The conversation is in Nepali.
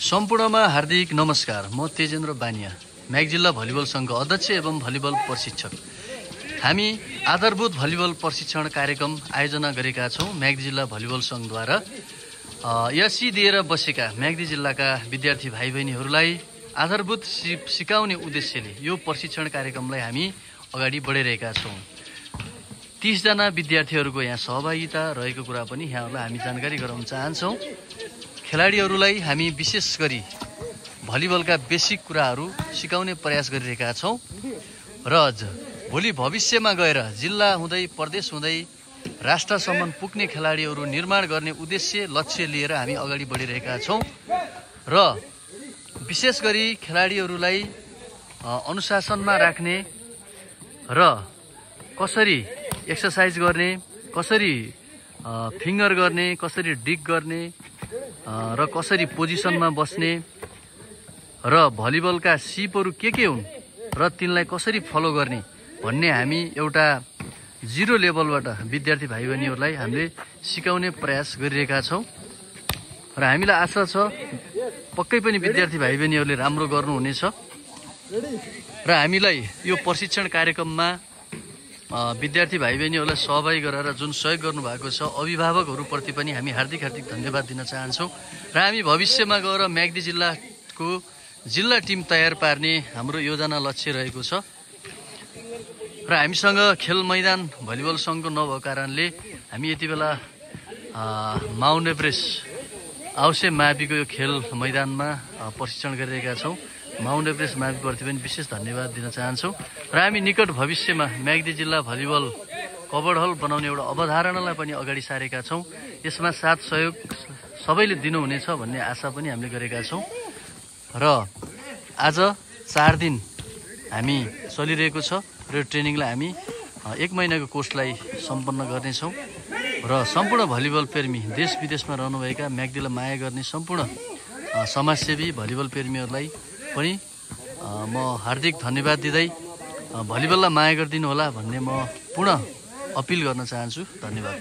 सम्पूर्णमा हार्दिक नमस्कार। म तेजेन्द्र बानिया, म्याग जिल्ला भलिबल संघ अध्यक्ष एवं भलिबल प्रशिक्षक। हामी आधारभूत भलिबल प्रशिक्षण कार्यक्रम आयोजना गरेका छौं म्याग जिल्ला भलिबल संघद्वारा। यसै दिएर बसेका म्याग्दी जिल्लाका विद्यार्थी भाइ बहिनीहरूलाई आधारभूत सिकाउने उद्देश्यले यो प्रशिक्षण कार्यक्रमलाई हामी अगाडि बढाइरहेका छौं। 30 जना विद्यार्थीहरूको यहाँ सहभागिता रहेको कुरा पनि यहाँहरूलाई हामी जानकारी गराउन चाहन्छौं। खेलाडीहरूलाई हामी विशेष गरी भलिबलका बेसिक कुराहरू सिकाउने प्रयास गरिरहेका छौं र भोलि भविष्यमा गएर जिल्ला हुँदै प्रदेश हुँदै राष्ट्रसम्म पुग्ने खेलाडीहरू निर्माण गर्ने उद्देश्य लक्ष्य लिएर हामी अगाडि बढिरहेका छौं र विशेष गरी खेलाडीहरूलाई अनुशासनमा राख्ने र कसरी एक्सरसाइज गर्ने, कसरी फिङ्गर गर्ने, कसरी डिग गर्ने र कसरी पोजिसनमा बस्ने र भलिबलका सिपहरू के हुन् र तिनलाई कसरी फलो गर्ने भन्ने हामी एउटा जिरो लेभलबाट विद्यार्थी भाइ बहिनीहरूलाई हामीले सिकाउने प्रयास गरिरहेका छौं र हामीलाई आशा छ पक्कै पनि विद्यार्थी भाइ बहिनीहरूले राम्रो गर्नुहुनेछ र हामीलाई यो प्रशिक्षण कार्यक्रममा विद्यार्थी भाइ बहिनीहरूलाई सहभागी गराएर जुन सहयोग गर्नुभएको छ अभिभावकहरूप्रति पनि हामी हार्दिक धन्यवाद दिन चाहन्छौँ र हामी भविष्यमा गएर म्याग्दी जिल्लाको जिल्ला टिम तयार पार्ने हाम्रो योजना लक्ष्य रहेको छ र हामीसँग खेल मैदान भलिबल संघको नभएको कारणले हामी यति बेला माउन्ट एभरेस्ट आवश्यक माविको यो खेल मैदानमा प्रशिक्षण गरिरहेका छौँ। माउन्ट एभरेस्ट माविप्रति पनि विशेष धन्यवाद दिन चाहन्छौँ र हामी निकट भविष्यमा म्याग्दी जिल्ला भलिबल कभर्ड हल बनाउने एउटा अवधारणालाई पनि अगाडि सारेका छौँ। यसमा साथ सहयोग सबैले दिनुहुनेछ भन्ने आशा पनि हामीले गरेका छौँ र आज 4 दिन हामी चलिरहेको छ र ट्रेनिङलाई हामी 1 महिनाको कोर्सलाई सम्पन्न गर्नेछौँ र सम्पूर्ण भलिबल प्रेमी देश विदेशमा रहनुभएका म्याग्दीलाई माया गर्ने सम्पूर्ण समाजसेवी भलिबल प्रेमीहरूलाई पनि म हार्दिक धन्यवाद दिँदै भलिबललाई माया गरिदिनु होला भन्ने म पुनः अपिल गर्न चाहन्छु। धन्यवाद।